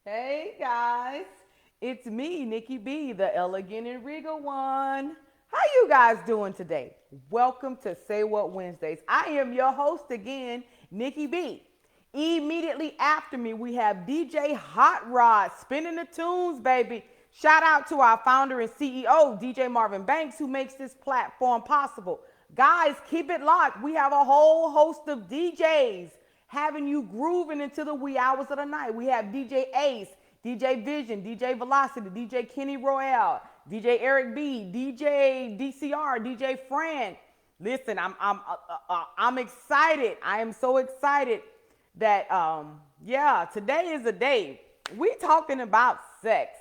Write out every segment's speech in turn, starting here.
Hey guys, it's me, Nikki B, the elegant and regal one. How you guys doing today? Welcome to Say What Wednesdays. I am your host again, Nikki B. Immediately after me, we have DJ Hot Rod spinning the tunes, baby. Shout out to our founder and CEO, DJ Marvin Banks, who makes this platform possible. Guys, keep it locked. We have a whole host of DJs having you grooving into the wee hours of the night. We have DJ Ace, DJ Vision, DJ Velocity, DJ Kenny Royale, DJ Eric B, DJ DCR, DJ Fran. Listen, I'm excited. I am so excited that yeah, today is a day. We talking about sex,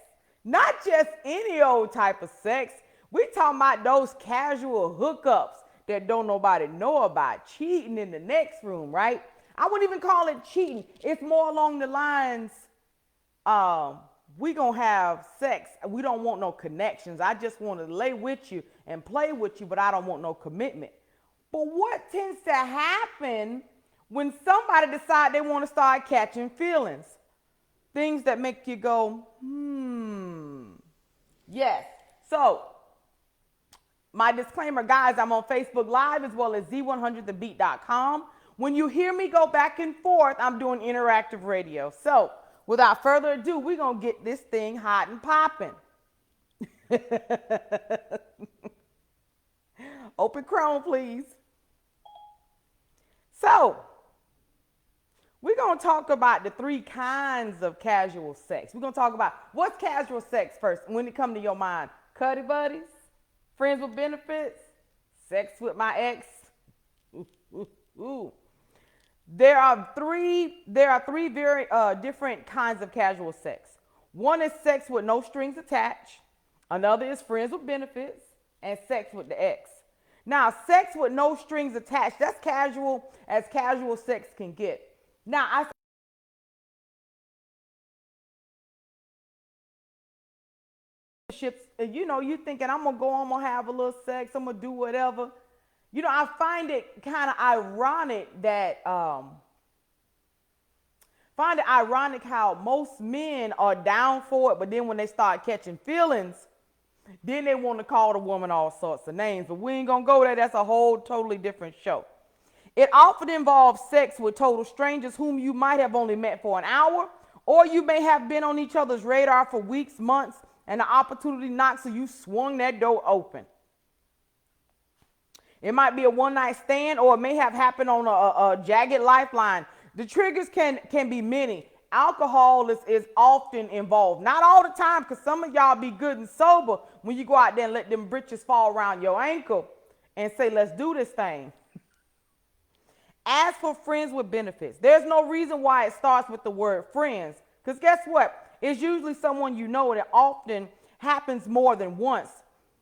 not just any old type of sex. We talking about those casual hookups that don't nobody know about, cheating in the next room, right? I wouldn't even call it cheating. It's more along the lines, we gonna have sex. We don't want no connections. I just want to lay with you and play with you, but I don't want no commitment. But what tends to happen when somebody decide they want to start catching feelings? Things that make you go, yes. So, my disclaimer, guys, I'm on Facebook Live as well as z100thebeat.com. When you hear me go back and forth, I'm doing interactive radio. So, without further ado, we're going to get this thing hot and popping. Open Chrome, please. So, we're going to talk about the three kinds of casual sex. We're going to talk about what's casual sex first when it comes to your mind. Cuddy buddies, friends with benefits, sex with my ex. Ooh. There are three very different kinds of casual sex. One is sex with no strings attached. Another is friends with benefits, and sex with the ex. Now, sex with no strings attached, that's casual as casual sex can get. Now, you thinking I'm gonna have a little sex, I'm gonna do whatever. I find it kind of ironic how most men are down for it, but then when they start catching feelings, then they want to call the woman all sorts of names. But we ain't gonna go there. That's a whole totally different show. It often involves sex with total strangers whom you might have only met for an hour, or you may have been on each other's radar for weeks, months, and the opportunity knocks, so you swung that door open. It might be a one-night stand, or it may have happened on a jagged lifeline. The triggers can be many. Alcohol is often involved. Not all the time, because some of y'all be good and sober when you go out there and let them britches fall around your ankle and say, let's do this thing. As for friends with benefits, there's no reason why it starts with the word friends, because guess what? It's usually someone you know, and it often happens more than once.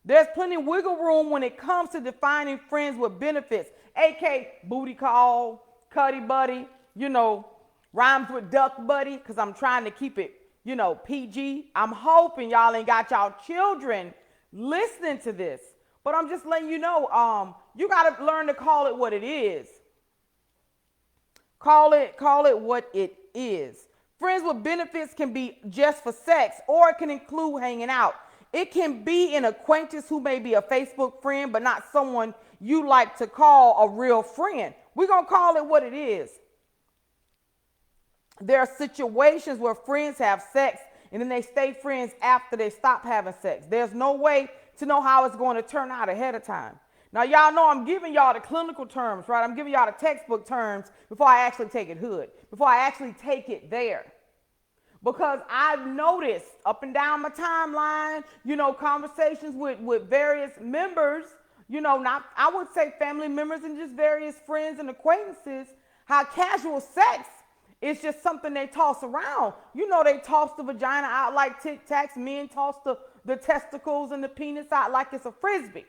There's plenty of wiggle room when it comes to defining friends with benefits, aka booty call, cuddy buddy, rhymes with duck buddy, because I'm trying to keep it, PG. I'm hoping y'all ain't got y'all children listening to this, but I'm just letting you know, you got to learn to call it what it is. Call it what it is. Friends with benefits can be just for sex, or it can include hanging out. It can be an acquaintance who may be a Facebook friend, but not someone you like to call a real friend. We're going to call it what it is. There are situations where friends have sex and then they stay friends after they stop having sex. There's no way to know how it's going to turn out ahead of time. Now, y'all know I'm giving y'all the clinical terms, right? I'm giving y'all the textbook terms before I actually take it hood, before I actually take it there. Because I've noticed up and down my timeline, conversations with various members, not, I would say family members and just various friends and acquaintances, how casual sex is just something they toss around. They toss the vagina out like Tic Tacs. Men toss the testicles and the penis out like it's a Frisbee.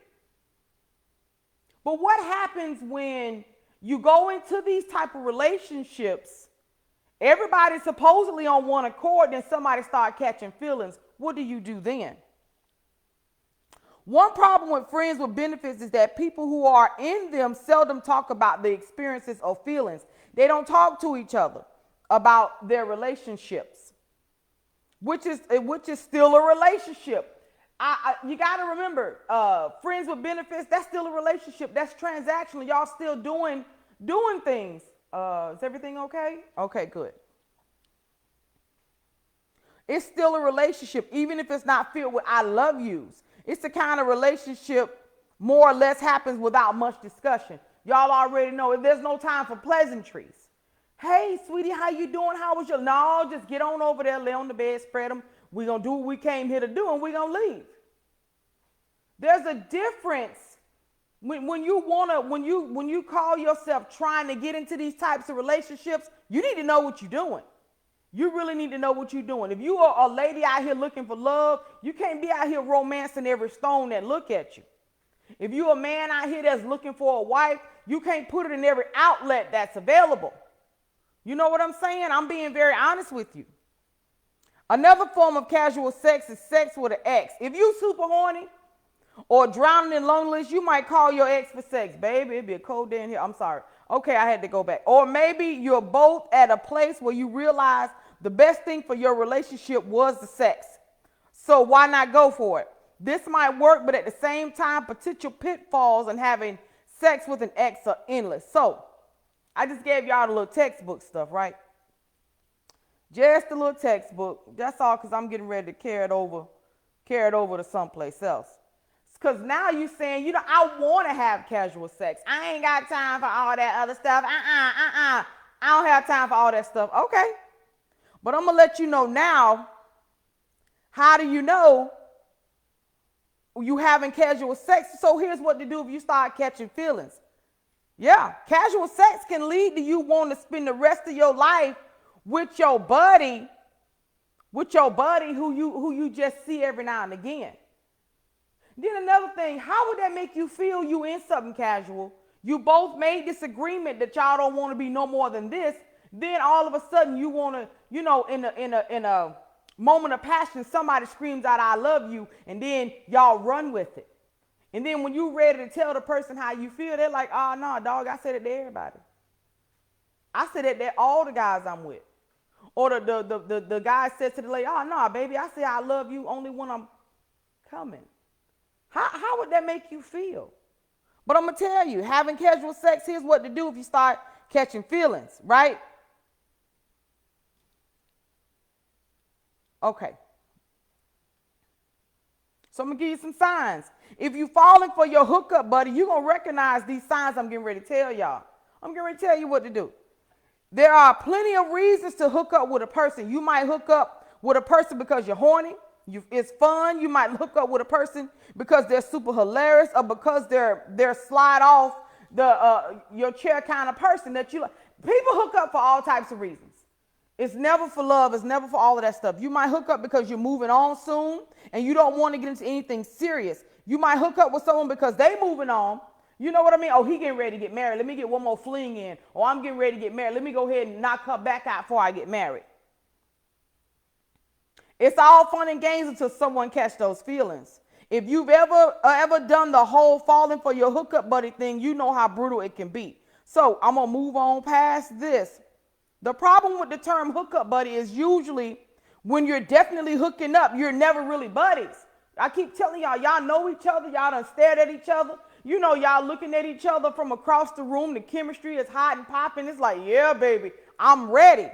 But what happens when you go into these type of relationships? Everybody's supposedly on one accord, then somebody start catching feelings. What do you do then? One problem with friends with benefits is that people who are in them seldom talk about the experiences or feelings. They don't talk to each other about their relationships. which is still a relationship. You got to remember, friends with benefits, that's still a relationship. That's transactional. Y'all still doing things. Is everything okay? Okay, good. It's still a relationship, even if it's not filled with I love yous. It's the kind of relationship more or less happens without much discussion. Y'all already know if there's no time for pleasantries. Hey, sweetie, how you doing? How was your? No, just get on over there, lay on the bed, spread them. We're going to do what we came here to do, and we're going to leave. There's a difference when you call yourself trying to get into these types of relationships. You need to know what you're doing. You really need to know what you're doing. If you are a lady out here looking for love, you can't be out here romancing every stone that look at you. If you're a man out here that's looking for a wife, you can't put it in every outlet that's available. You know what I'm saying? I'm being very honest with you. Another form of casual sex is sex with an ex. If you super horny or drowning in loneliness, you might call your ex for sex. Baby, it'd be a cold day in here. I'm sorry. Okay, I had to go back. Or maybe you're both at a place where you realize the best thing for your relationship was the sex. So why not go for it? This might work, but at the same time, potential pitfalls in having sex with an ex are endless. So I just gave y'all the little textbook stuff, right? Just a little textbook. That's all, because I'm getting ready to carry it over to someplace else. Because now you're saying, I want to have casual sex. I ain't got time for all that other stuff. I don't have time for all that stuff. Okay. But I'm going to let you know now, how do you know you having casual sex? So here's what to do if you start catching feelings. Yeah, casual sex can lead to you wanting to spend the rest of your life with your buddy who you just see every now and again. Then another thing, how would that make you feel? You in something casual. You both made this agreement that y'all don't want to be no more than this. Then all of a sudden you want to, in a moment of passion, somebody screams out, I love you. And then y'all run with it. And then when you're ready to tell the person how you feel, they're like, oh, no, dog, I said it to everybody. I said it to all the guys I'm with. Or the guy said to the lady, oh, no, baby, I say I love you only when I'm coming. How would that make you feel? But I'm going to tell you, having casual sex, here's what to do if you start catching feelings, right? Okay. So I'm going to give you some signs. If you're falling for your hookup buddy, you're going to recognize these signs I'm getting ready to tell y'all. I'm getting ready to tell you what to do. There are plenty of reasons to hook up with a person. You might hook up with a person because you're horny. It's fun. You might hook up with a person because they're super hilarious, or because they're slide off your chair kind of person that you like. People hook up for all types of reasons. It's never for love. It's never for all of that stuff. You might hook up because you're moving on soon and you don't want to get into anything serious. You might hook up with someone because they moving on. You know what I mean? Oh, he getting ready to get married. Let me get one more fling in. Or I'm getting ready to get married. Let me go ahead and knock her back out before I get married. It's all fun and games until someone catch those feelings. If you've ever done the whole falling for your hookup buddy thing, you know how brutal it can be. So I'm going to move on past this. The problem with the term hookup buddy is usually when you're definitely hooking up, you're never really buddies. I keep telling y'all know each other. Y'all done stared at each other. You know, y'all looking at each other from across the room. The chemistry is hot and popping. It's like, yeah, baby, I'm ready.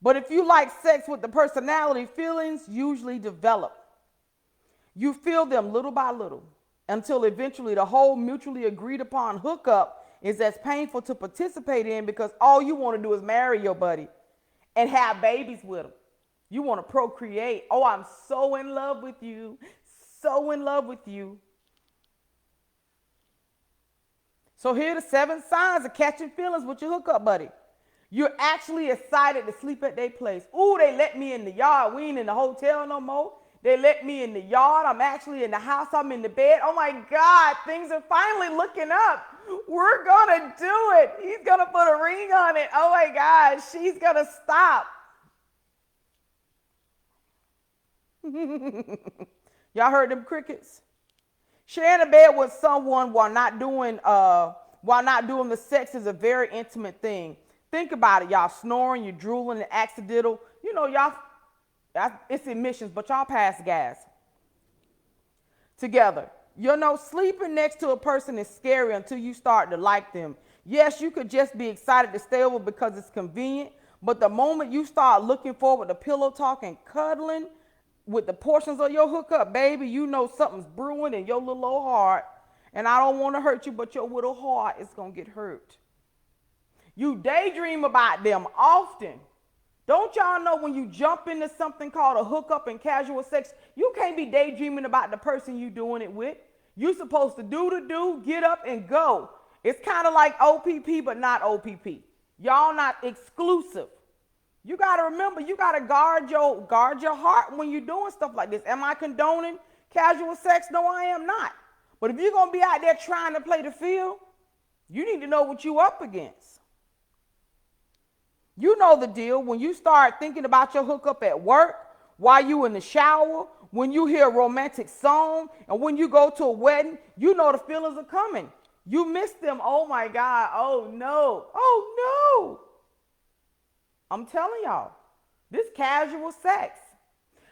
But if you like sex with the personality, feelings usually develop. You feel them little by little until eventually the whole mutually agreed upon hookup is as painful to participate in, because all you want to do is marry your buddy and have babies with him. You want to procreate. Oh, I'm so in love with you. So in love with you. So here are the 7 signs of catching feelings with your hookup buddy. You're actually excited to sleep at their place. Ooh, they let me in the yard. We ain't in the hotel no more. They let me in the yard. I'm actually in the house. I'm in the bed. Oh my God, things are finally looking up. We're going to do it. He's going to put a ring on it. Oh my God, she's going to stop. Y'all heard them crickets? Sharing a bed with someone while not doing the sex is a very intimate thing. Think about it. Y'all snoring, you're drooling, the accidental. You know, y'all, it's emissions, but y'all pass gas together. You know, sleeping next to a person is scary until you start to like them. Yes, you could just be excited to stay over because it's convenient, but the moment you start looking forward to pillow talk and cuddling with the portions of your hookup, baby, you know something's brewing in your little old heart. And I don't want to hurt you, but your little heart is going to get hurt. You daydream about them often. Don't y'all know when you jump into something called a hookup and casual sex, you can't be daydreaming about the person you doing it with. You're supposed to do, get up and go. It's kind of like OPP, but not OPP. Y'all not exclusive. You got to remember, you got to guard your heart when you're doing stuff like this. Am I condoning casual sex? No, I am not. But if you're going to be out there trying to play the field, you need to know what you're up against. You know the deal. When you start thinking about your hookup at work, while you in the shower, when you hear a romantic song, and when you go to a wedding, you know the feelings are coming. You miss them. Oh my God. Oh no. Oh no. I'm telling y'all, this casual sex.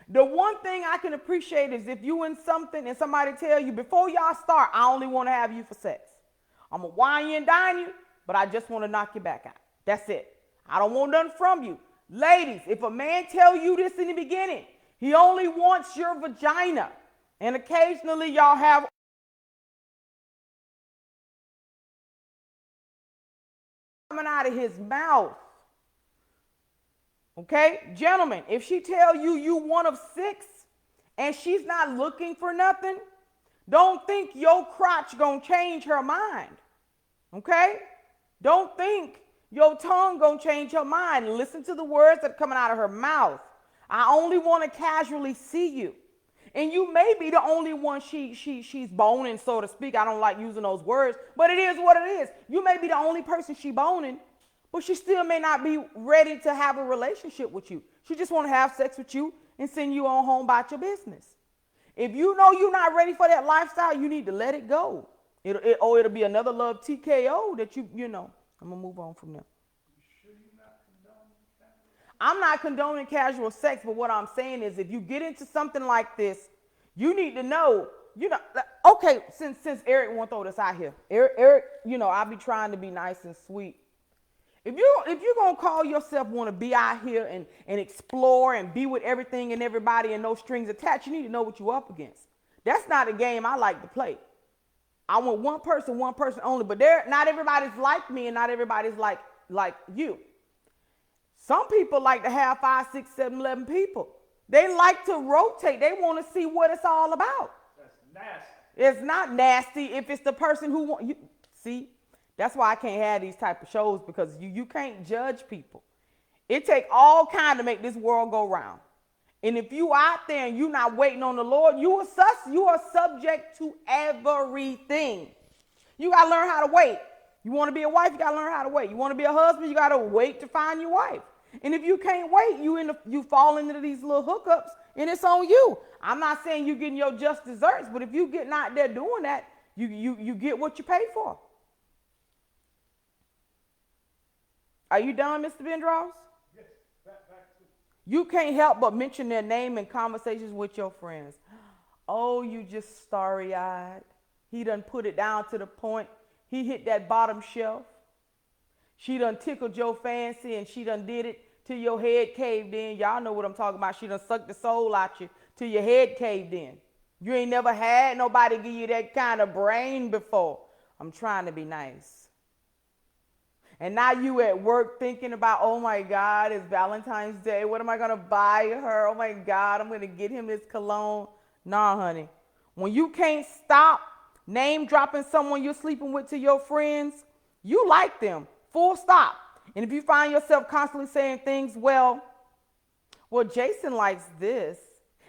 The one thing I can appreciate is if you in something and somebody tell you before y'all start, I only want to have you for sex. I'm going to wine you and dine you, but I just want to knock you back out. That's it. I don't want nothing from you. Ladies, if a man tell you this in the beginning, he only wants your vagina. And occasionally y'all have coming out of his mouth. Okay, gentlemen, if she tell you one of 6 and she's not looking for nothing, don't think your crotch gonna change her mind. Okay, don't think your tongue gonna change her mind. Listen to the words that are coming out of her mouth. I only want to casually see you, and you may be the only one she's boning, so to speak. I don't like using those words, but it is what it is. You may be the only person she boning. But she still may not be ready to have a relationship with you. She just want to have sex with you and send you on home about your business. If you know you're not ready for that lifestyle, you need to let it go. It'll be another love TKO that you know. I'm going to move on from there. I'm not condoning casual sex, but what I'm saying is if you get into something like this, you need to know, okay, since Eric won't throw this out here. Eric, I'll be trying to be nice and sweet. If you're going to call yourself want to be out here and explore and be with everything and everybody and no strings attached, you need to know what you're up against. That's not a game I like to play. I want one person only, but not everybody's like me and not everybody's like you. Some people like to have 5, 6, 7, 11 people. They like to rotate. They want to see what it's all about. That's nasty. It's not nasty if it's the person who want you. See? That's why I can't have these type of shows because you can't judge people. It take all kind to make this world go round. And if you out there and you not waiting on the Lord, you are subject to everything. You got to learn how to wait. You want to be a wife, you got to learn how to wait. You want to be a husband, you got to wait to find your wife. And if you can't wait, you fall into these little hookups and it's on you. I'm not saying you getting your just desserts, but if you getting out there doing that, you get what you pay for. Are you done, Mr. Vendross? Yes, back to. You can't help but mention their name in conversations with your friends. Oh, you just starry-eyed. He done put it down to the point. He hit that bottom shelf. She done tickled your fancy and she done did it till your head caved in. Y'all know what I'm talking about. She done sucked the soul out you till your head caved in. You ain't never had nobody give you that kind of brain before. I'm trying to be nice. And now you at work thinking about, oh my God, it's Valentine's Day. What am I going to buy her? Oh my God, I'm going to get him this cologne. Nah, honey. When you can't stop name dropping someone you're sleeping with to your friends, you like them. Full stop. And if you find yourself constantly saying things, well, Jason likes this,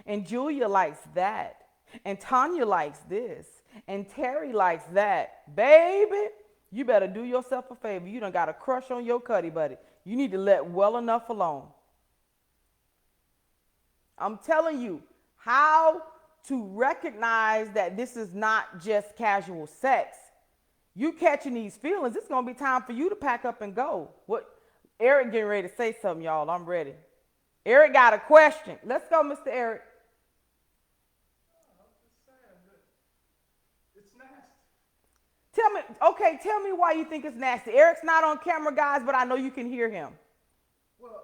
and Julia likes that, and Tanya likes this, and Terry likes that, baby, you better do yourself a favor. You done got a crush on your cuddy buddy. You need to let well enough alone. I'm telling you how to recognize that this is not just casual sex. You catching these feelings, it's going to be time for you to pack up and go. Eric getting ready to say something, y'all. I'm ready. Eric got a question. Let's go, Mr. Eric. I'm just saying that it's nasty. Tell me why you think it's nasty. Eric's not on camera, guys, but I know you can hear him. Well,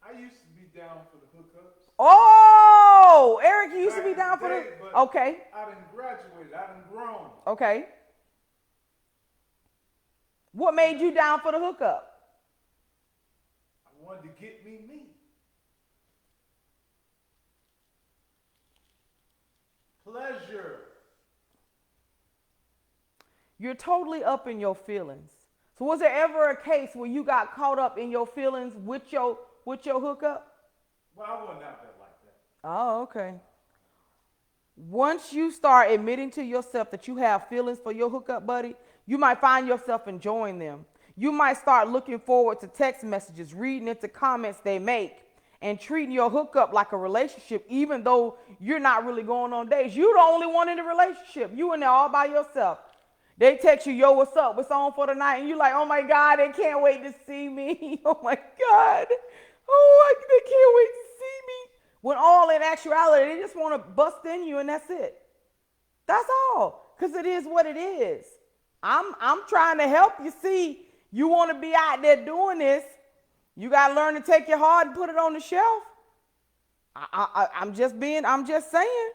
I used to be down for the hookups. Oh, Eric, you used to Back be in down for day, the. but Okay, I done graduated. I done grown. okay. What made you down for the hookup? I wanted to get me. Pleasure. You're totally up in your feelings. So was there ever a case where you got caught up in your feelings with your hookup? Well, I wasn't out there like that. Oh, okay. Once you start admitting to yourself that you have feelings for your hookup buddy, you might find yourself enjoying them. You might start looking forward to text messages, reading into comments they make, and treating your hookup like a relationship, even though you're not really going on dates. You're the only one in the relationship. You in there all by yourself. They text you, yo, what's up? What's on for the night? And you're like, oh my God, they can't wait to see me. Oh my God. They can't wait to see me. When all in actuality, they just want to bust in you and that's it. That's all. Because it is what it is. I'm trying to help you see you want to be out there doing this. You got to learn to take your heart and put it on the shelf. I'm just saying.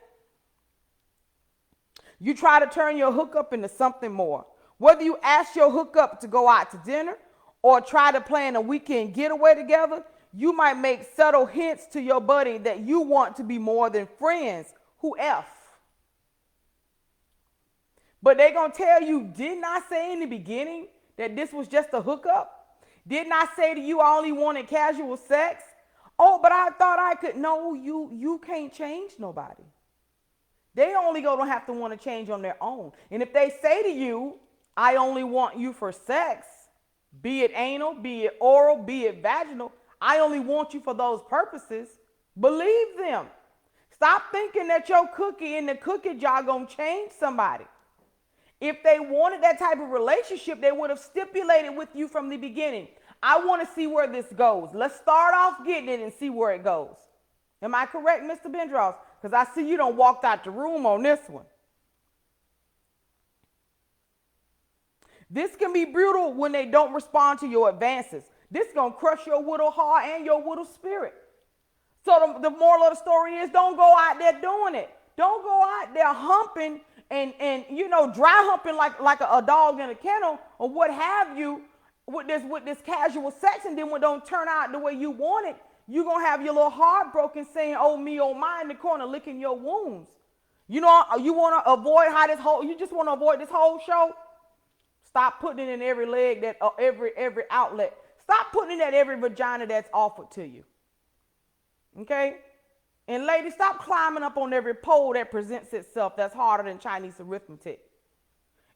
You try to turn your hookup into something more. Whether you ask your hookup to go out to dinner or try to plan a weekend getaway together, you might make subtle hints to your buddy that you want to be more than friends. Who F? But they're going to tell you, didn't I say in the beginning that this was just a hookup? Didn't I say to you I only wanted casual sex? Oh, but I thought I could. No, you can't change nobody. They only going to have to want to change on their own. And if they say to you, I only want you for sex, be it anal, be it oral, be it vaginal, I only want you for those purposes, believe them. Stop thinking that your cookie in the cookie jar going to change somebody. If they wanted that type of relationship, they would have stipulated with you from the beginning. I want to see where this goes. Let's start off getting it and see where it goes. Am I correct, Mr. Bendross? Because I see you done walked out the room on this one. This can be brutal when they don't respond to your advances. This is going to crush your little heart and your little spirit. So the moral of the story is don't go out there doing it. Don't go out there humping and dry humping like a dog in a kennel or what have you with this casual sex, and then when it don't turn out the way you want it, you're going to have your little heart broken saying, oh me, oh my, in the corner licking your wounds. You want to avoid you just want to avoid this whole show? Stop putting it in every leg, every outlet. Stop putting it at every vagina that's offered to you. Okay? And ladies, stop climbing up on every pole that presents itself that's harder than Chinese arithmetic.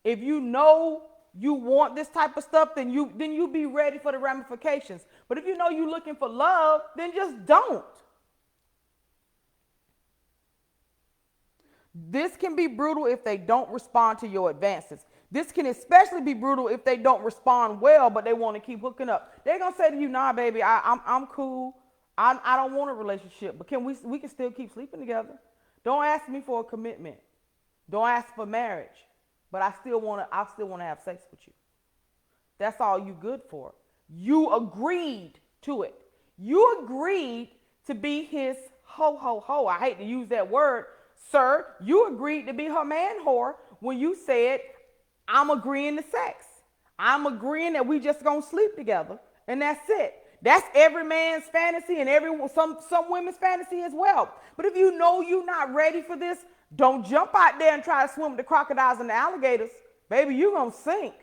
If you know you want this type of stuff, then you be ready for the ramifications. But if you know you're looking for love, then just don't. This can be brutal if they don't respond to your advances. This can especially be brutal if they don't respond well, but they want to keep hooking up. They're going to say to you, nah, baby, I'm cool. I don't want a relationship, but we can still keep sleeping together. Don't ask me for a commitment. Don't ask for marriage. But I still want to have sex with you. That's all you good for. You agreed to it. You agreed to be his ho. I hate to use that word, sir. You agreed to be her man whore when you said, I'm agreeing to sex. I'm agreeing that we just gonna sleep together, and that's it. That's every man's fantasy and some women's fantasy as well. But if you know you're not ready for this, don't jump out there and try to swim with the crocodiles and the alligators. Baby, you're going to sink.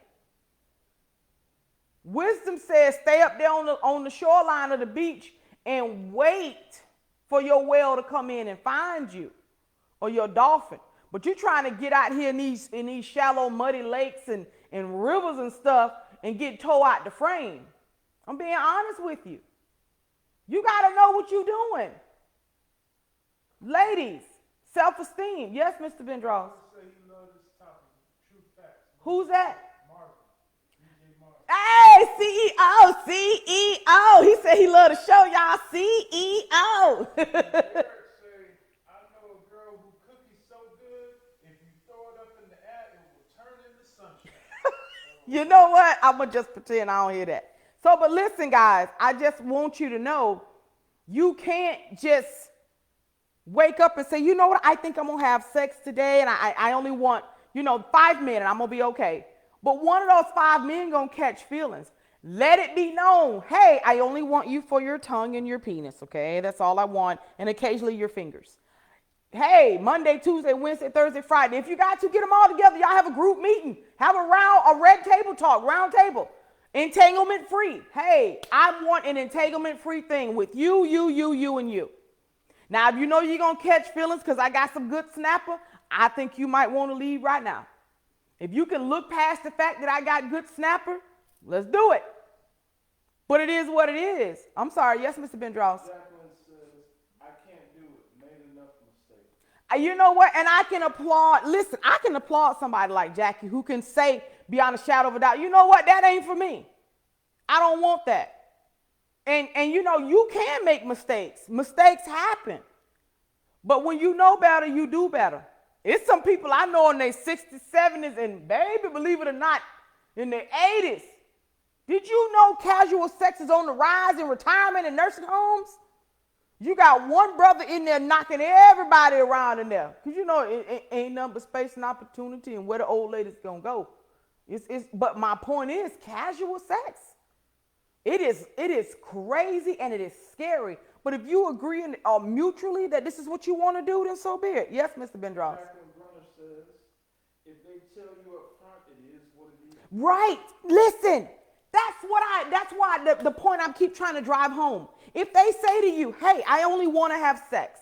Wisdom says stay up there on the shoreline of the beach and wait for your whale to come in and find you or your dolphin. But you're trying to get out here in these shallow, muddy lakes and rivers and stuff and get towed out the frame. I'm being honest with you. You got to know what you're doing. Ladies, self-esteem. Yes, Mr. Bendross. Say you love this topic. True facts. Who's that? Marvin. DJ Marvin. Hey, CEO, CEO. He said he love to show y'all CEO. Eric say, I know a girl who cookies so good, if you throw it up in the air, it will turn into sunshine. You know what? I'm going to just pretend I don't hear that. So, but listen, guys, I just want you to know you can't just wake up and say, you know what, I think I'm going to have sex today and I only want, 5 men and I'm going to be okay. But one of those 5 men going to catch feelings. Let it be known, hey, I only want you for your tongue and your penis, okay? That's all I want, and occasionally your fingers. Hey, Monday, Tuesday, Wednesday, Thursday, Friday. If you got to get them all together, y'all have a group meeting. Have a red table talk, round table. Entanglement free. Hey, I want an entanglement free thing with you, and you. Now, if you know you're going to catch feelings because I got some good snapper, I think you might want to leave right now. If you can look past the fact that I got good snapper, let's do it. But it is what it is. I'm sorry. Yes, Mr. Bendross. Jacqueline says, I can't do it. Made enough mistakes. You know what? And I can applaud somebody like Jackie who can say beyond a shadow of a doubt, you know what? That ain't for me. I don't want that. And you can make mistakes. Mistakes happen. But when you know better, you do better. It's some people I know in their 60s, 70s, and baby, believe it or not, in their 80s. Did you know casual sex is on the rise in retirement and nursing homes? You got one brother in there knocking everybody around in there. Because it ain't nothing but space and opportunity and where the old lady's going to go. But my point is casual sex. It is crazy and it is scary. But if you agree mutually that this is what you want to do, then so be it. Yes, Mr. Bendross. Jacqueline Brunner says, if they tell you up front, it is what it is. Right. Listen. That's why the point I keep trying to drive home. If they say to you, hey, I only want to have sex.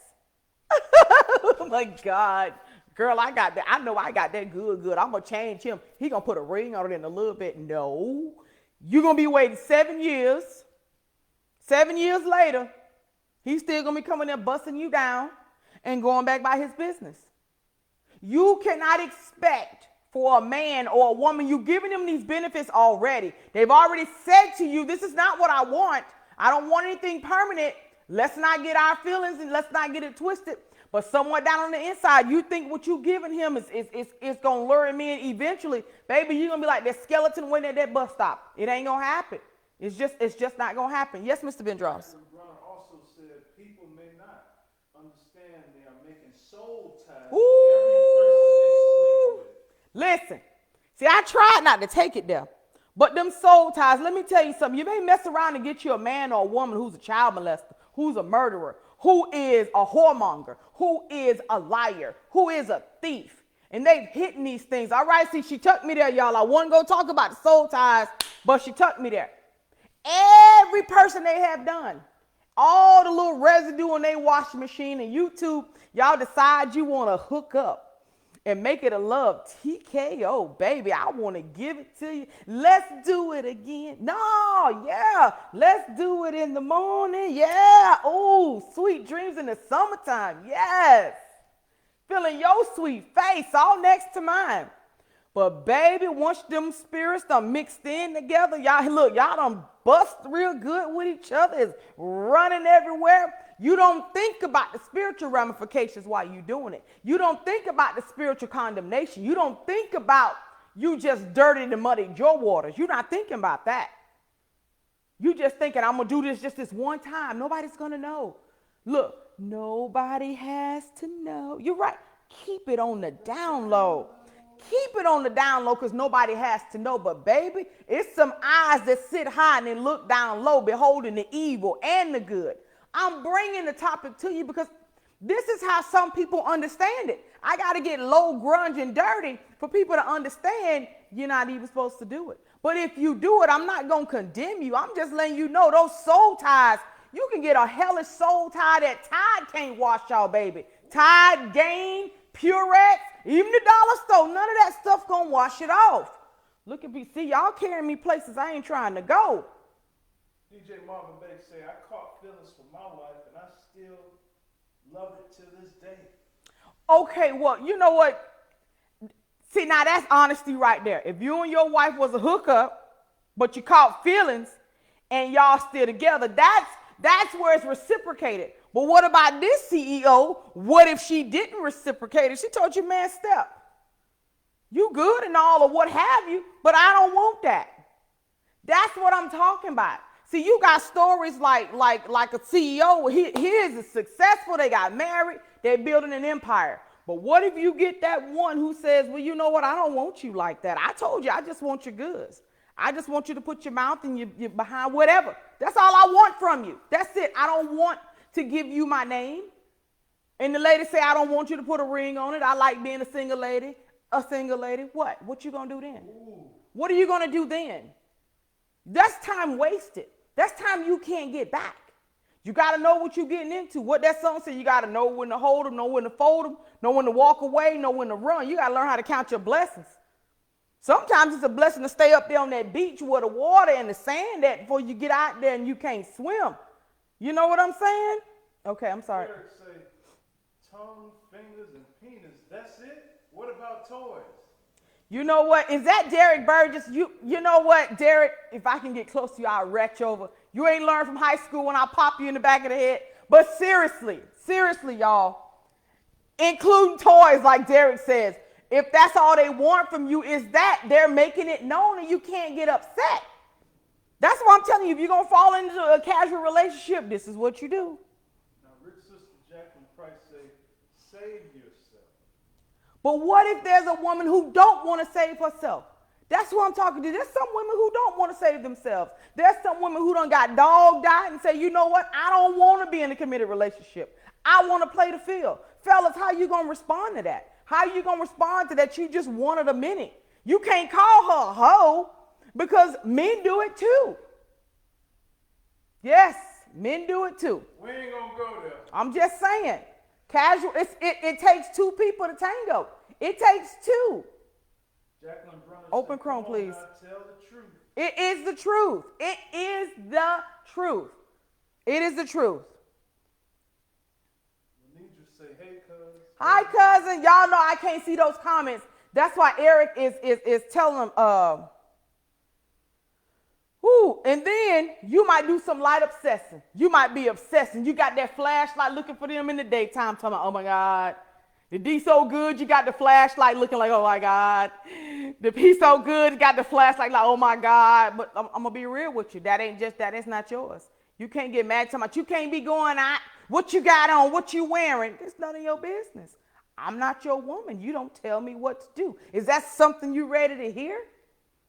Oh my God. Girl, I got that. I know I got that good. I'm going to change him. He going to put a ring on it in a little bit. No. You're going to be waiting 7 years. 7 years later, he's still going to be coming there busting you down and going back by his business. You cannot expect for a man or a woman, you've given them these benefits already. They've already said to you, this is not what I want. I don't want anything permanent. Let's not get our feelings and let's not get it twisted. But somewhere down on the inside, you think what you've given him is going to lure him in eventually. Baby, you're going to be like that skeleton waiting at that bus stop. It ain't going to happen. It's just not going to happen. Yes, Mr. Bendross. Brunner also said people may not understand they are making soul ties. Ooh. Listen, see, I tried not to take it there, but them soul ties, let me tell you something. You may mess around and get you a man or a woman who's a child molester, who's a murderer, who is a whoremonger, who is a liar, who is a thief. And they've hidden these things. All right, see, she tucked me there, y'all. I wasn't going to talk about the soul ties, but she tucked me there. Every person they have done, all the little residue on their washing machine and YouTube, y'all decide you want to hook up and make it a love TKO, baby. I want to give it to you. Let's do it again. No, yeah. Let's do it in the morning. Yeah. Oh, sweet dreams in the summertime. Yes. Feeling your sweet face all next to mine. But baby, once them spirits done mixed in together, y'all done bust real good with each other. It's running everywhere. You don't think about the spiritual ramifications while you're doing it. You don't think about the spiritual condemnation. You don't think about you just dirtied and muddied your waters. You're not thinking about that. You just thinking, I'm going to do this just this one time. Nobody's going to know. Look, nobody has to know. You're right. Keep it on the down low. Keep it on the down low because nobody has to know. But baby, it's some eyes that sit high and then look down low, beholding the evil and the good. I'm bringing the topic to you because this is how some people understand it. I got to get low, grunge, and dirty for people to understand you're not even supposed to do it. But if you do it, I'm not going to condemn you. I'm just letting you know those soul ties, you can get a hellish soul tie that Tide can't wash y'all, baby. Tide, Gain, Purex, even the dollar store, none of that stuff going to wash it off. Look at me. See, y'all carrying me places I ain't trying to go. DJ Marvin Bates say, I caught feelings for my wife and I still love it to this day. Okay, well, you know what? See, now that's honesty right there. If you and your wife was a hookup but you caught feelings and y'all still together. That's where it's reciprocated. But what about this CEO? What if she didn't reciprocate it? She told you, man, step. You good and all, or what have you, but I don't want that. That's what I'm talking about. See, you got stories like a CEO. His is successful. They got married. They're building an empire. But what if you get that one who says, well, you know what? I don't want you like that. I told you, I just want your goods. I just want you to put your mouth and your behind whatever. That's all I want from you. That's it. I don't want to give you my name. And the lady say, I don't want you to put a ring on it. I like being a single lady. A single lady. What? What you going to do then? Ooh. What are you going to do then? That's time wasted. That's time you can't get back. You got to know what you're getting into. What that song said, you got to know when to hold them, know when to fold them, know when to walk away, know when to run. You got to learn how to count your blessings. Sometimes it's a blessing to stay up there on that beach where the water and the sand at before you get out there and you can't swim. You know what I'm saying? Okay, I'm sorry. Derek say tongue, fingers, and penis. That's it? What about toys? You know what? Is that Derek Burgess? You know what, Derek? If I can get close to you, I'll wreck you over. You ain't learned from high school when I pop you in the back of the head. But seriously, y'all, including toys, like Derek says, if that's all they want from you is that, they're making it known and you can't get upset. That's what I'm telling you. If you're going to fall into a casual relationship, this is what you do. Now, rich sister Jacqueline Price say, save yourself. But what if there's a woman who don't want to save herself? That's who I'm talking to. There's some women who don't want to save themselves. There's some women who done got dogged out and say, you know what? I don't want to be in a committed relationship. I want to play the field. Fellas, how you going to respond to that? How you going to respond to that? You just wanted a minute. You can't call her a hoe because men do it too. Yes, men do it too. We ain't going to go there. I'm just saying. Casual, it takes two people to tango. It takes two. Jacqueline Brunner Open Chrome, please. Tell the truth. It is the truth. It is the truth. It is the truth. We need you to say, hey, cuz. Hi, cousin. Y'all know I can't see those comments. That's why Eric is telling them, and then you might do some light obsessing. You might be obsessing. You got that flashlight looking for them in the daytime, talking about, oh my God, the D so good, you got the flashlight looking like, oh my God. The P so good, you got the flashlight like, oh my God. But I'm going to be real with you. That is not yours. You can't get mad talking about, you can't be going out. What you got on, what you wearing. It's none of your business. I'm not your woman. You don't tell me what to do. Is that something you ready to hear?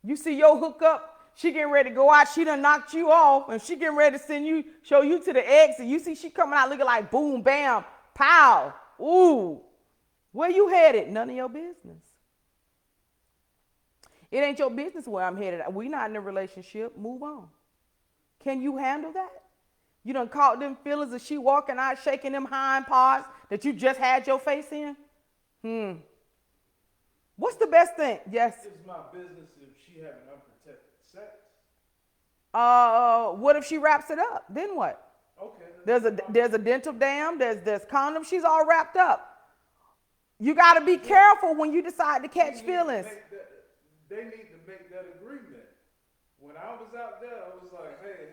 You see your hookup, she getting ready to go out. She done knocked you off, and she getting ready to show you to the exit. You see she coming out looking like boom, bam, pow. Ooh, where you headed? None of your business. It ain't your business where I'm headed. We not in a relationship. Move on. Can you handle that? You done caught them feelings of she walking out shaking them hind parts that you just had your face in? What's the best thing? Yes. It's my business if she having unprotected sex. What if she wraps it up? Then what? Okay. There's a dental dam. There's condoms. She's all wrapped up. You got to be careful when you decide to catch feelings. They need to make that agreement. When I was out there, I was like, hey,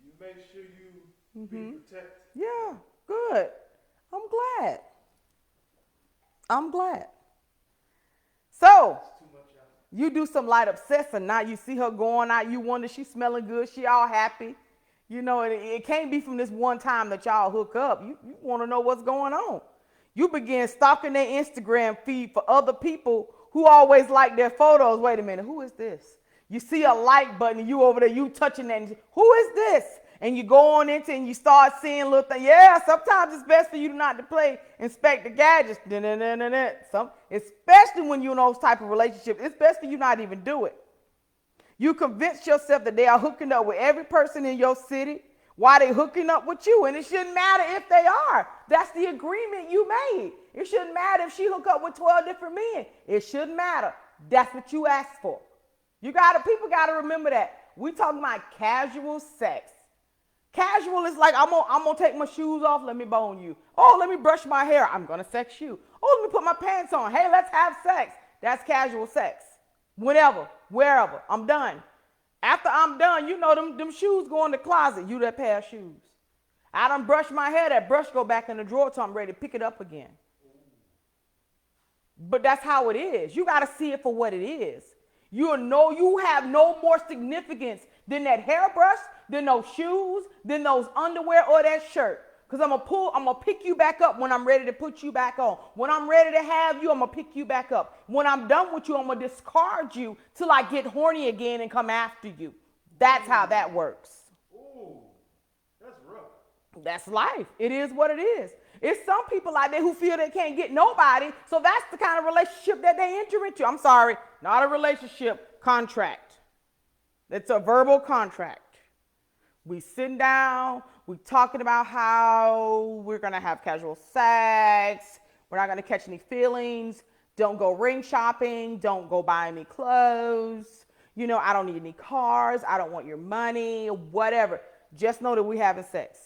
you make sure you be protected. Yeah, good. I'm glad. So, you do some light obsessing. Now you see her going out. You wonder she's smelling good. She all happy. You know, it can't be from this one time that y'all hook up. You want to know what's going on. You begin stalking their Instagram feed for other people who always like their photos. Wait a minute, who is this? You see a like button, and you over there, you touching that. And who is this? And you go on into and you start seeing little things. Yeah, sometimes it's best for you not to play Inspector Gadgets. Especially when you're in those type of relationships. It's best for you not even do it. You convince yourself that they are hooking up with every person in your city while they're hooking up with you. And it shouldn't matter if they are. That's the agreement you made. It shouldn't matter if she hook up with 12 different men. It shouldn't matter. That's what you asked for. People got to remember that. We talking about casual sex. Casual is like, I'm gonna take my shoes off, let me bone you. Oh, let me brush my hair, I'm gonna sex you. Oh, let me put my pants on. Hey, let's have sex. That's casual sex. Whenever. wherever. I'm done. After I'm done, you know them shoes go in the closet. You that pair of shoes. I done brush my hair. That brush go back in the drawer till I'm ready to pick it up again. But that's how it is. You got to see it for what it is. You know you have no more significance than that hairbrush, than those shoes, than those underwear or that shirt. Because I'm going to pick you back up when I'm ready to put you back on. When I'm ready to have you, I'm going to pick you back up. When I'm done with you, I'm going to discard you till I get horny again and come after you. That's how that works. Ooh, that's rough. That's life. It is what it is. It's some people out there who feel they can't get nobody, so that's the kind of relationship that they enter into. I'm sorry, not a relationship, contract. It's a verbal contract. We sitting down, we talking about how we're going to have casual sex, we're not going to catch any feelings, don't go ring shopping, don't go buy any clothes, you know, I don't need any cars, I don't want your money, whatever. Just know that we're having sex.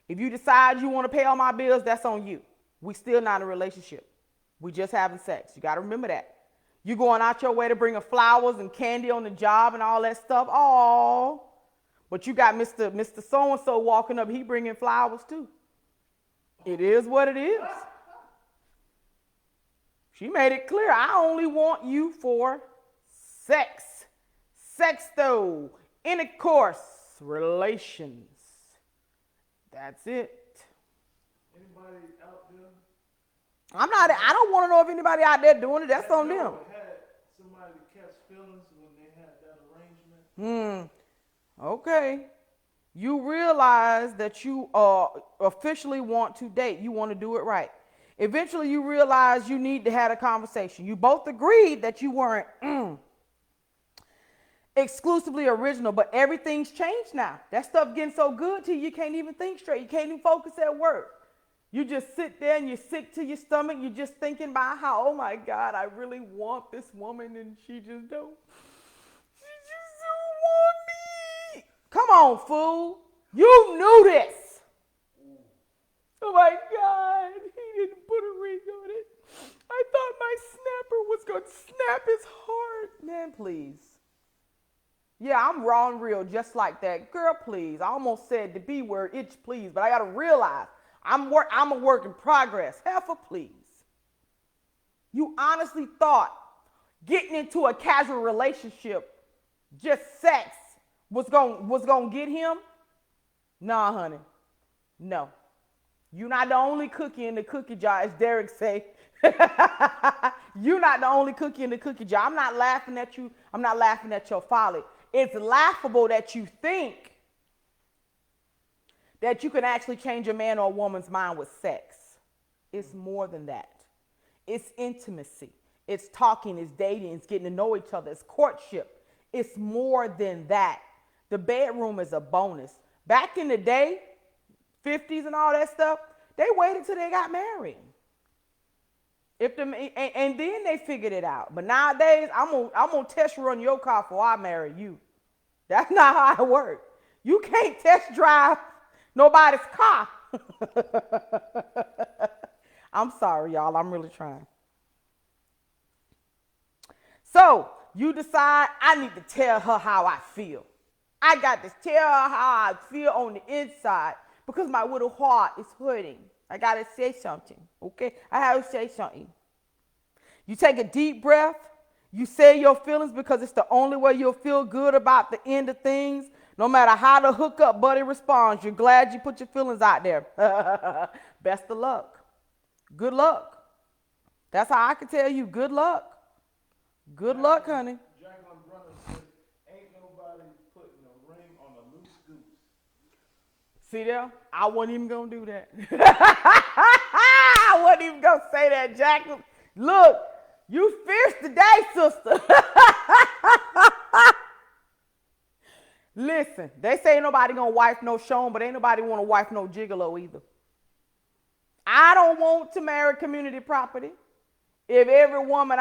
If you decide you want to pay all my bills, that's on you. We still not in a relationship. We just having sex. You got to remember that. You going out your way to bring her flowers and candy on the job and all that stuff. Oh, but you got Mr. So-and-so walking up. He bringing flowers too. It is what it is. She made it clear. I only want you for sex. Sexto, intercourse, relations. That's it. Anybody out there? I don't want to know if anybody out there doing it. That's on them. Had somebody catch feelings when they had that arrangement? Okay. You realize that you officially want to date. You want to do it right. Eventually you realize you need to have a conversation. You both agreed that you weren't exclusively original, but everything's changed now. That stuff getting so good to you, you can't even think straight. You can't even focus at work. You just sit there and you're sick to your stomach. You're just thinking about how, oh my God, I really want this woman and she just don't want me. Come on, fool. You knew this. Oh my God, he didn't put a ring on it. I thought my snapper was going to snap his heart. Man, please. Yeah, I'm raw and real just like that. Girl, please. I almost said the B word, itch, please, but I got to realize I'm a work in progress. Heifer, please. You honestly thought getting into a casual relationship, just sex, was gonna get him? Nah, honey. No. You're not the only cookie in the cookie jar, as Derek say. You're not the only cookie in the cookie jar. I'm not laughing at you. I'm not laughing at your folly. It's laughable that you think that you can actually change a man or a woman's mind with sex. It's more than that. It's intimacy. It's talking, it's dating, it's getting to know each other, it's courtship. It's more than that. The bedroom is a bonus. Back in the day, 50s and all that stuff, they waited till they got married. And then they figured it out. But nowadays, I'm gonna test run your car before I marry you. That's not how it works. You can't test drive nobody's car. I'm sorry, y'all. I'm really trying. So you decide, I need to tell her how I feel. I got to tell her how I feel on the inside because my little heart is hurting. I got to say something, okay? I have to say something. You take a deep breath. You say your feelings because it's the only way you'll feel good about the end of things. No matter how the hookup buddy responds, you're glad you put your feelings out there. Best of luck. Good luck. That's how I can tell you good luck. Good luck, honey. Jacqueline Brunner said, ain't nobody putting a ring on a loose goose. See there? I wasn't even going to do that. I wasn't even going to say that, Jacqueline. Look, you fierce today, sister. Listen, they say ain't nobody going to wife no Shone, but ain't nobody want to wife no gigolo either. I don't want to marry community property. If every woman,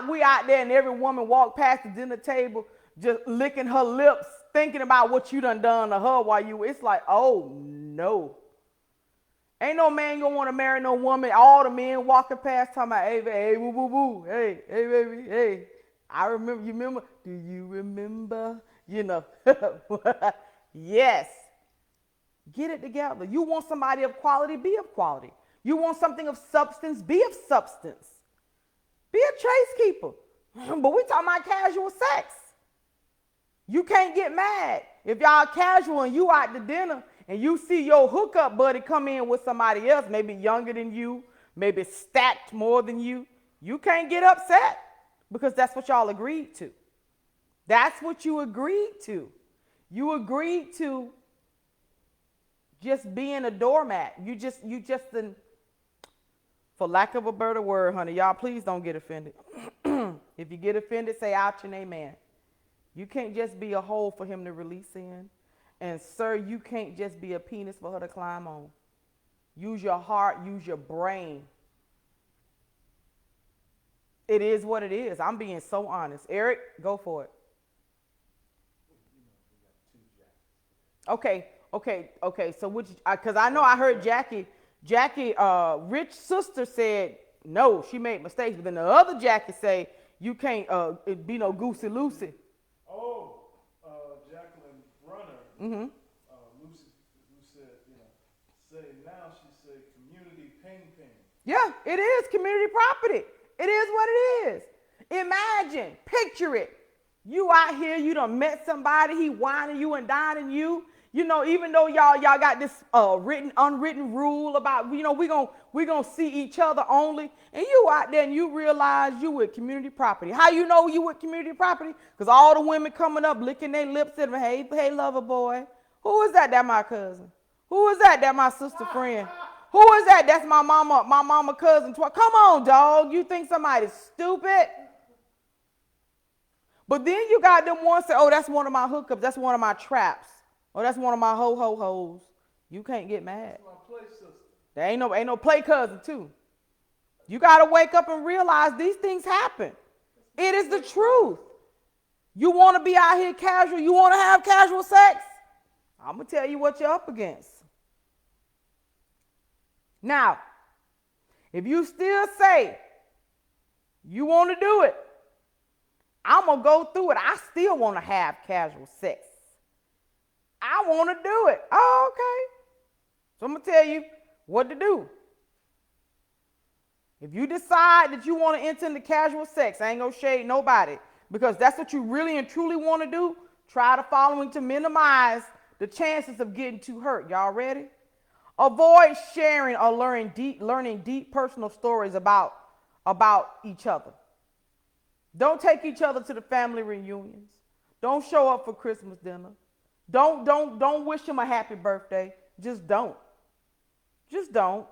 we out there and every woman walk past the dinner table just licking her lips, thinking about what you done to her while it's like, oh no. Ain't no man gonna want to marry no woman. All the men walking past talking about, hey, woo, woo, woo. Hey, baby, hey. You remember Do you remember? You know. Yes. Get it together. You want somebody of quality, be of quality. You want something of substance, be of substance. Be a chase keeper. But we talking about casual sex. You can't get mad. If y'all casual and you out to dinner and you see your hookup buddy come in with somebody else, maybe younger than you, maybe stacked more than you can't get upset because that's what y'all agreed to. That's what you agreed to. You agreed to just being a doormat. You just for lack of a better word, honey, y'all please don't get offended. If you get offended, say ouch and amen. You can't just be a hole for him to release in. And sir, you can't just be a penis for her to climb on. Use your heart, use your brain. It is what it is. I'm being so honest. Eric, go for it. Okay. So which, because I know I heard Jackie, Rich's sister said no, she made mistakes, but then the other Jackie say you can't be no goosey loosey. Oh, Jacqueline Brunner. Mm-hmm. Lucy, who said, say now she said community ping ping. Yeah, it is community property. It is what it is. Imagine, picture it. You out here, you done met somebody, he whining you and dining you. Even though y'all got this unwritten rule about, we gonna see each other only, and you out there and you realize you with community property. How you know you with community property? Because all the women coming up licking their lips and hey lover boy. Who is that? That my cousin. Who is that? That my sister friend. Who is that? That's my mama cousin. Come on, dog. You think somebody's stupid? But then you got them ones say, oh, that's one of my hookups. That's one of my traps. Oh, that's one of my ho-ho-hos. You can't get mad. That's my play sister. There ain't no play cousin too. You got to wake up and realize these things happen. It is the truth. You want to be out here casual? You want to have casual sex? I'm going to tell you what you're up against. Now, if you still say you want to do it, I'm going to go through it. I still want to have casual sex. I want to do it. Oh, okay. So I'm going to tell you what to do. If you decide that you want to enter into casual sex, I ain't going to shade nobody, because that's what you really and truly want to do. Try the following to minimize the chances of getting too hurt. Y'all ready? Avoid sharing or learning deep personal stories about each other. Don't take each other to the family reunions. Don't show up for Christmas dinner. Don't wish him a happy birthday. Just don't. Just don't.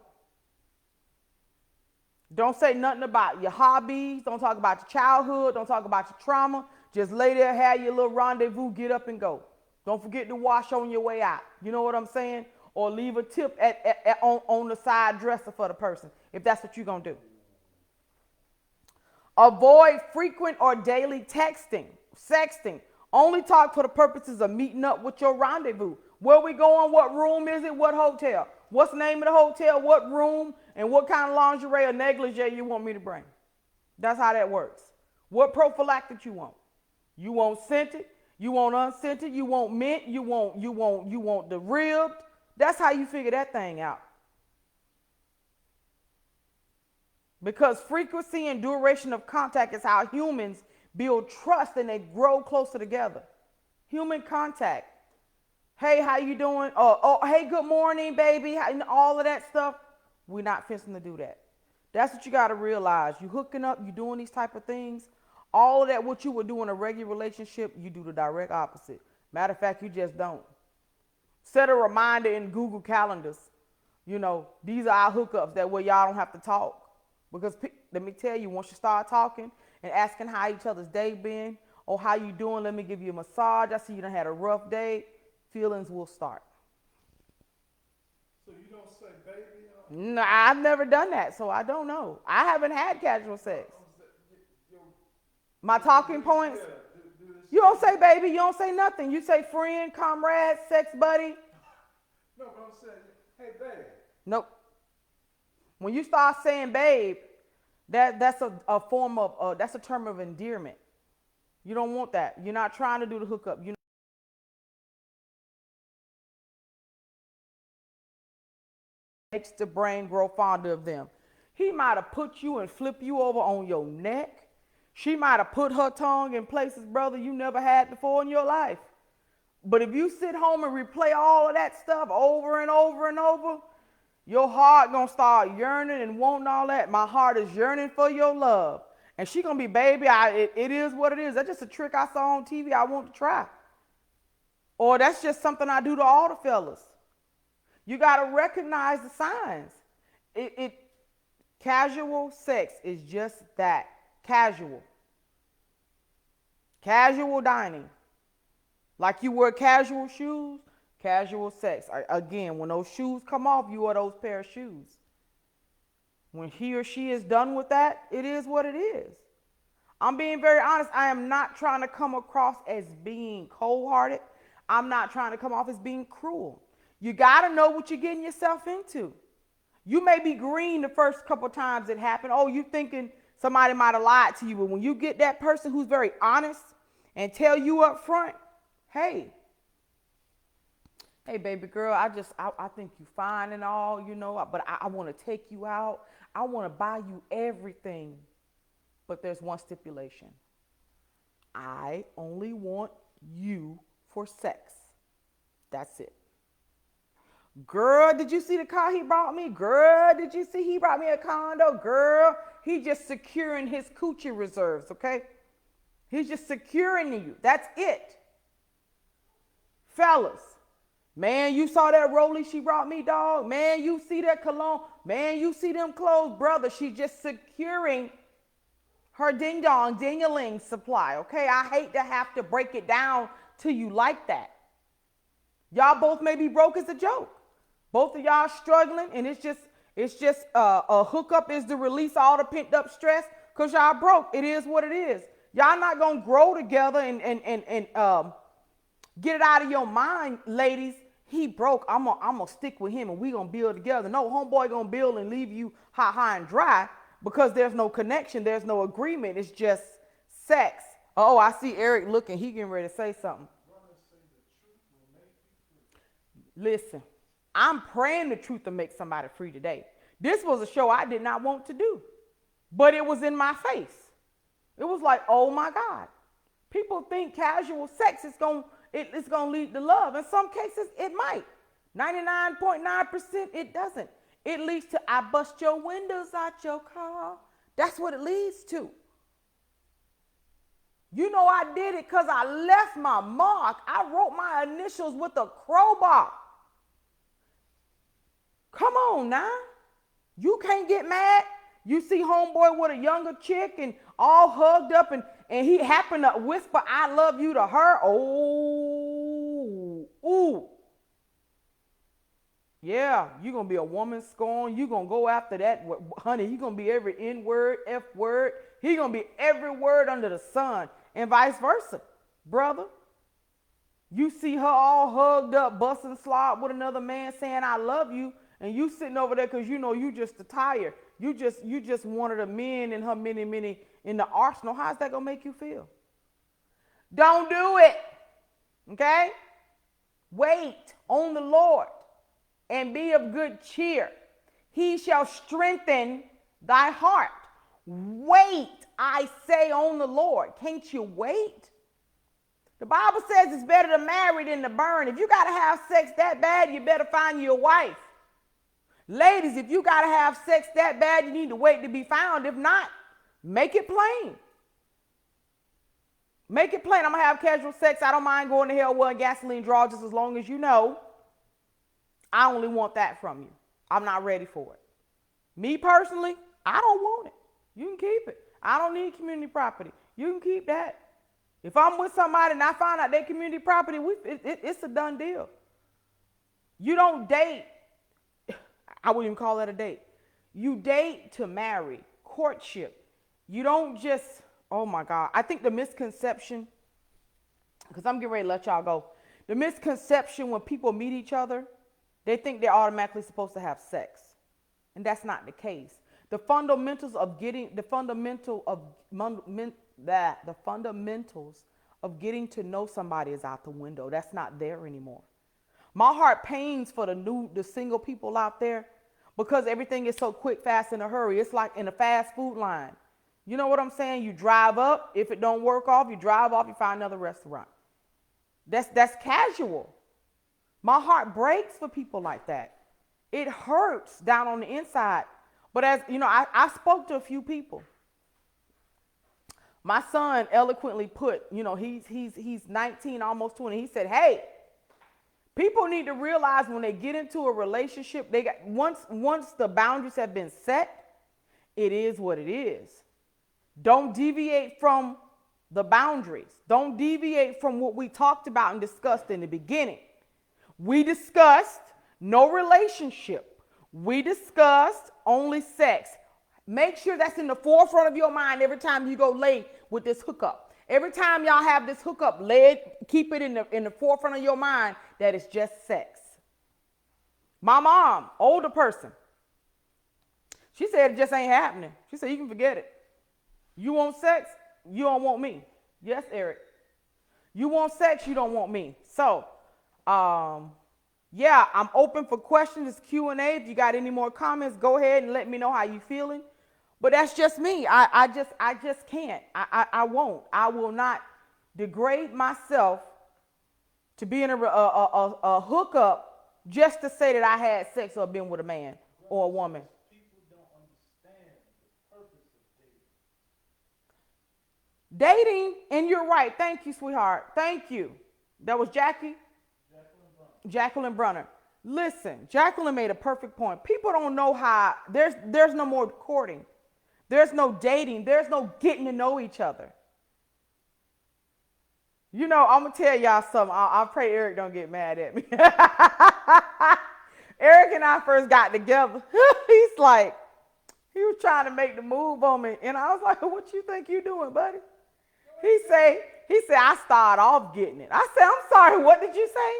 Don't say nothing about your hobbies. Don't talk about your childhood. Don't talk about your trauma. Just lay there, have your little rendezvous, get up and go. Don't forget to wash on your way out. You know what I'm saying? Or leave a tip on the side dresser for the person, if that's what you're going to do. Avoid frequent or daily sexting. Only talk for the purposes of meeting up with your rendezvous. Where we going? What room is it? What hotel? What's the name of the hotel? What room? And what kind of lingerie or negligee you want me to bring? That's how that works. What prophylactic you want? You want scented? You want unscented? You want mint? You want the ribbed? That's how you figure that thing out. Because frequency and duration of contact is how humans build trust and they grow closer together. Human contact. Hey, how you doing? Hey, good morning, baby. All of that stuff. We're not fixing to do that. That's what you got to realize. You hooking up, you doing these type of things. All of that, what you would do in a regular relationship, you do the direct opposite. Matter of fact, you just don't. Set a reminder in Google Calendars. These are our hookups. That way y'all don't have to talk. Because let me tell you, once you start talking and asking how each other's day been, or how you doing, let me give you a massage. I see you done had a rough day. Feelings will start. So you don't say baby? No, I've never done that, so I don't know. I haven't had casual sex. My talking points? You don't say baby, you don't say nothing. You say friend, comrade, sex buddy. No, but I'm saying, hey babe. Nope. When you start saying babe, that's a form of, that's a term of endearment. You don't want that. You're not trying to do the hookup. You makes the brain grow fonder of them. He might have put you and flip you over on your neck. She might have put her tongue in places, brother, you never had before in your life. But if you sit home and replay all of that stuff over and over and over, your heart gonna start yearning and wanting all that. My heart is yearning for your love. And she gonna be, baby, it is what it is. That's just a trick I saw on TV I want to try. Or that's just something I do to all the fellas. You gotta recognize the signs. Casual sex is just that, casual. Casual dining. Like you wear casual shoes, casual sex. Again, when those shoes come off, you wear those pair of shoes. When he or she is done with that, it is what it is. I'm being very honest. I am not trying to come across as being cold-hearted. I'm not trying to come off as being cruel. You got to know what you're getting yourself into. You may be green the first couple times it happened. Oh, you thinking somebody might have lied to you. But when you get that person who's very honest and tell you up front, hey, baby girl, I think you fine and all, but I want to take you out. I want to buy you everything. But there's one stipulation. I only want you for sex. That's it. Girl, did you see the car he brought me? Girl, did you see he brought me a condo? Girl, he just securing his coochie reserves, okay? He's just securing you. That's it. Fellas, man, you saw that Rollie she brought me, dog? Man, you see that cologne? Man, you see them clothes? Brother, she just securing her ding-dong, ding-a-ling supply, okay? I hate to have to break it down to you like that. Y'all both may be broke as a joke. Both of y'all struggling, and it's just a hookup is to release all the pent-up stress because y'all broke. It is what it is. Y'all not going to grow together and get it out of your mind, ladies. He broke. I'm gonna stick with him, and we going to build together. No, homeboy going to build and leave you high and dry because there's no connection. There's no agreement. It's just sex. Oh, I see Eric looking. He getting ready to say something. Listen, I'm praying the truth to make somebody free today. This was a show I did not want to do, but it was in my face. It was like, oh my God. People think casual sex is going to lead to love. In some cases, it might. 99.9% it doesn't. It leads to I bust your windows out your car. That's what it leads to. You know I did it because I left my mark. I wrote my initials with a crowbar. Come on now. You can't get mad. You see homeboy with a younger chick and all hugged up and he happened to whisper, I love you to her. Oh, ooh. Yeah, you're going to be a woman scorned. You're going to go after that. Honey, you're going to be every N word, F word. He's going to be every word under the sun and vice versa. Brother, you see her all hugged up, busting slop with another man saying, I love you. And you sitting over there because you know you just a tired. You just one of the men in her many in the arsenal. How's that going to make you feel? Don't do it. Okay? Wait on the Lord and be of good cheer. He shall strengthen thy heart. Wait, I say, on the Lord. Can't you wait? The Bible says it's better to marry than to burn. If you got to have sex that bad, you better find you a wife. Ladies, if you got to have sex that bad, you need to wait to be found. If not, make it plain. Make it plain. I'm going to have casual sex. I don't mind going to hell well and gasoline draw just as long as you know I only want that from you. I'm not ready for it. Me personally, I don't want it. You can keep it. I don't need community property. You can keep that. If I'm with somebody and I find out they community property, it's a done deal. You don't date. I wouldn't even call that a date. You date to marry, courtship. You don't just, oh my God. I think the misconception, because I'm getting ready to let y'all go. The misconception when people meet each other, they think they're automatically supposed to have sex. And that's not the case. The fundamentals of that the fundamentals of getting to know somebody is out the window. That's not there anymore. My heart pains for the single people out there because everything is so quick, fast, in a hurry. It's like in a fast food line. You know what I'm saying? You drive up. If it don't work off, you drive off, you find another restaurant. That's casual. My heart breaks for people like that. It hurts down on the inside. But as you know, I spoke to a few people. My son eloquently put, he's 19, almost 20. He said, "Hey, people need to realize when they get into a relationship, they got once the boundaries have been set, it is what it is. Don't deviate from the boundaries. Don't deviate from what we talked about and discussed in the beginning. We discussed no relationship. We discussed only sex. Make sure that's in the forefront of your mind every time you go lay with this hookup. Every time y'all have this hookup, keep it in the forefront of your mind that it's just sex." My mom, older person, she said it just ain't happening. She said, "You can forget it. You want sex, you don't want me." Yes, Eric. You want sex, you don't want me. So, yeah, I'm open for questions. It's Q&A. If you got any more comments, go ahead and let me know how you feeling. But that's just me. I just can't. I won't. I will not degrade myself to be in a hookup just to say that I had sex or been with a man or a woman. People don't understand the purpose of dating. Dating, and you're right. Thank you, sweetheart. Thank you. That was Jackie? Jacqueline Brunner. Listen, Jacqueline made a perfect point. People don't know how, there's no more courting. There's no dating. There's no getting to know each other. You know, I'm going to tell y'all something. I pray Eric don't get mad at me. Eric and I first got together. He's like, he was trying to make the move on me. And I was like, "What you think you doing, buddy?" He said, "I started off getting it." I said, "I'm sorry, what did you say?"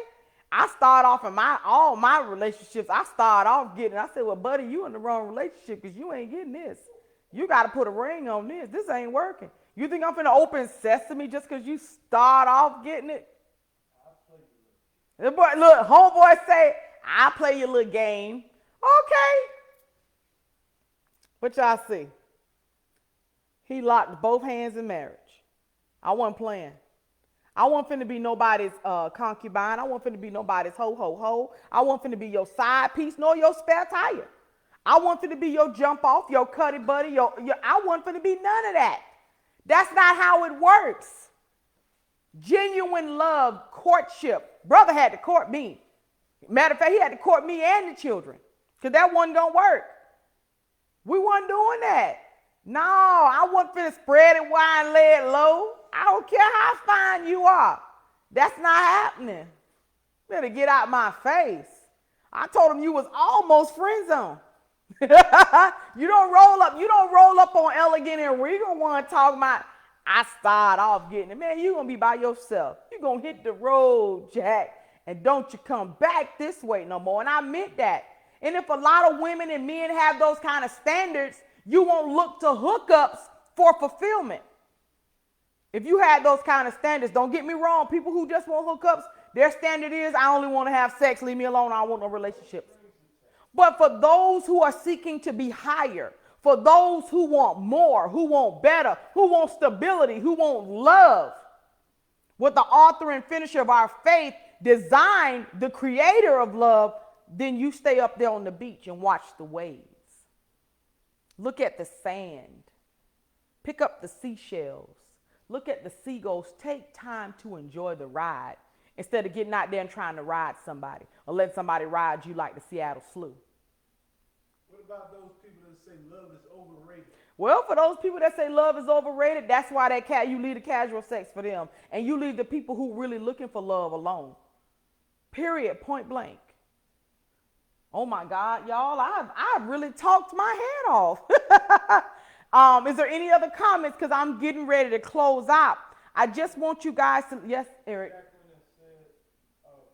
"I started off in all my relationships. I started off getting it." I said, "Well, buddy, you in the wrong relationship because you ain't getting this. You got to put a ring on this. This ain't working. You think I'm finna open sesame just because you start off getting it?" The boy, look, homeboy say, "I'll play your little game." Okay. What y'all see? He locked both hands in marriage. I wasn't playing. I wasn't finna be nobody's concubine. I wasn't finna be nobody's ho. I wasn't finna be your side piece nor your spare tire. I wasn't finna be your jump off, your cuddy buddy. I wasn't finna be none of that. That's not how it works. Genuine love, courtship. Brother had to court me. Matter of fact, he had to court me and the children because that wasn't gonna work. We wasn't doing that. No, I wasn't finna spread it wide and lay it low. I don't care how fine you are. That's not happening. Better get out my face. I told him you was almost friend zone. You don't roll up on Elegant and Regal one talking about, "I start off getting it." Man, you gonna be by yourself. You gonna hit the road, Jack, and don't you come back this way no more. And I meant that. And if a lot of women and men have those kind of standards, you won't look to hookups for fulfillment. If you had those kind of standards, don't get me wrong, people who just want hookups, their standard is, "I only want to have sex, leave me alone, I don't want no relationships." But for those who are seeking to be higher, for those who want more, who want better, who want stability, who want love, what the author and finisher of our faith designed, the creator of love, then you stay up there on the beach and watch the waves. Look at the sand. Pick up the seashells. Look at the seagulls. Take time to enjoy the ride instead of getting out there and trying to ride somebody or letting somebody ride you like the Seattle Slew. What about those people that say love is overrated? Well, for those people that say love is overrated, that's why you leave the casual sex for them and you leave the people who really looking for love alone. Period. Point blank. Oh my God, y'all, I've really talked my head off. Is there any other comments? Because I'm getting ready to close out. I just want you guys to, yes, Eric. Jacqueline said,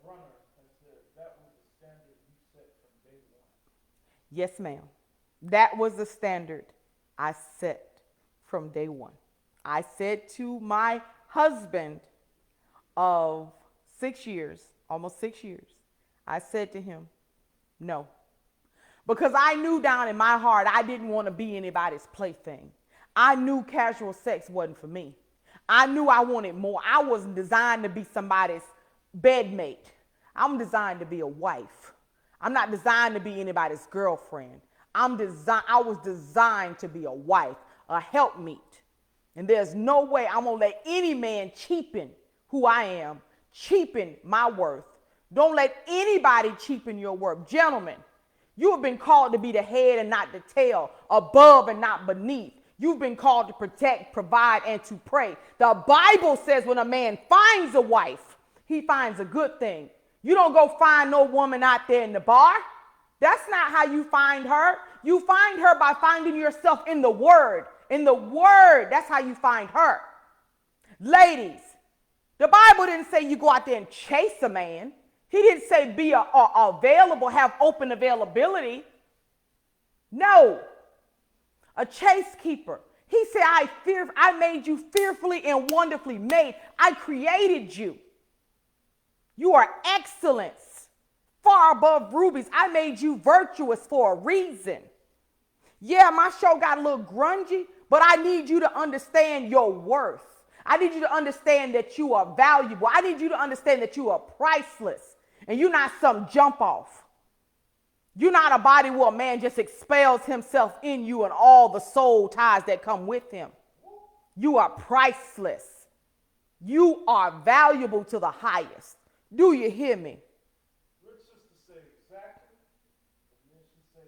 Runner has said that was the standard you set from day one. Yes, ma'am. That was the standard I set from day one. I said to my husband of 6 years, almost 6 years, I said to him, no. Because I knew down in my heart I didn't want to be anybody's plaything. I knew casual sex wasn't for me. I knew I wanted more. I wasn't designed to be somebody's bedmate. I'm designed to be a wife. I'm not designed to be anybody's girlfriend. I was designed to be a wife, a helpmeet. And there's no way I'm going to let any man cheapen who I am, cheapen my worth. Don't let anybody cheapen your worth. Gentlemen, you have been called to be the head and not the tail, above and not beneath. You've been called to protect, provide, and to pray. The Bible says when a man finds a wife, he finds a good thing. You don't go find no woman out there in the bar. That's not how you find her. You find her by finding yourself in the Word. In the Word, that's how you find her. Ladies, the Bible didn't say you go out there and chase a man. He didn't say be available, have open availability. No. A chase keeper. He said, I made you fearfully and wonderfully made. I created you. You are excellence, far above rubies. I made you virtuous for a reason. Yeah, my show got a little grungy, but I need you to understand your worth. I need you to understand that you are valuable. I need you to understand that you are priceless and you're not some jump off. You're not a body where a man just expels himself in you and all the soul ties that come with him. You are priceless. You are valuable to the highest. Do you hear me? Good sister say exactly, and then she said,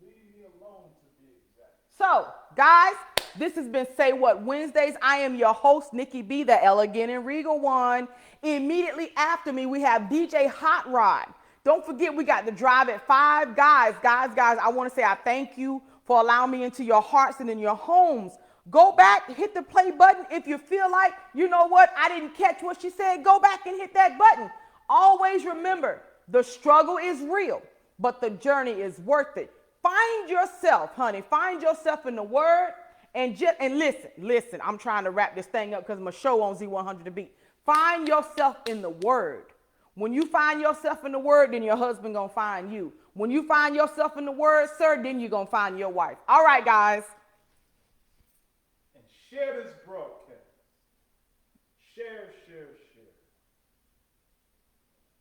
leave me alone to be exact. So, guys, this has been Say What Wednesdays. I am your host, Nikkie B, the elegant and regal one. Immediately after me, we have DJ Hot Rod. Don't forget, we got the drive at 5. Guys, I want to say I thank you for allowing me into your hearts and in your homes. Go back, hit the play button. If you feel like, you know what, I didn't catch what she said, go back and hit that button. Always remember, the struggle is real, but the journey is worth it. Find yourself, honey. Find yourself in the Word. And listen, I'm trying to wrap this thing up because my show on Z100 to beat. Find yourself in the Word. When you find yourself in the Word, then your husband gonna find you. When you find yourself in the Word, sir, then you're gonna find your wife. All right, guys. And share this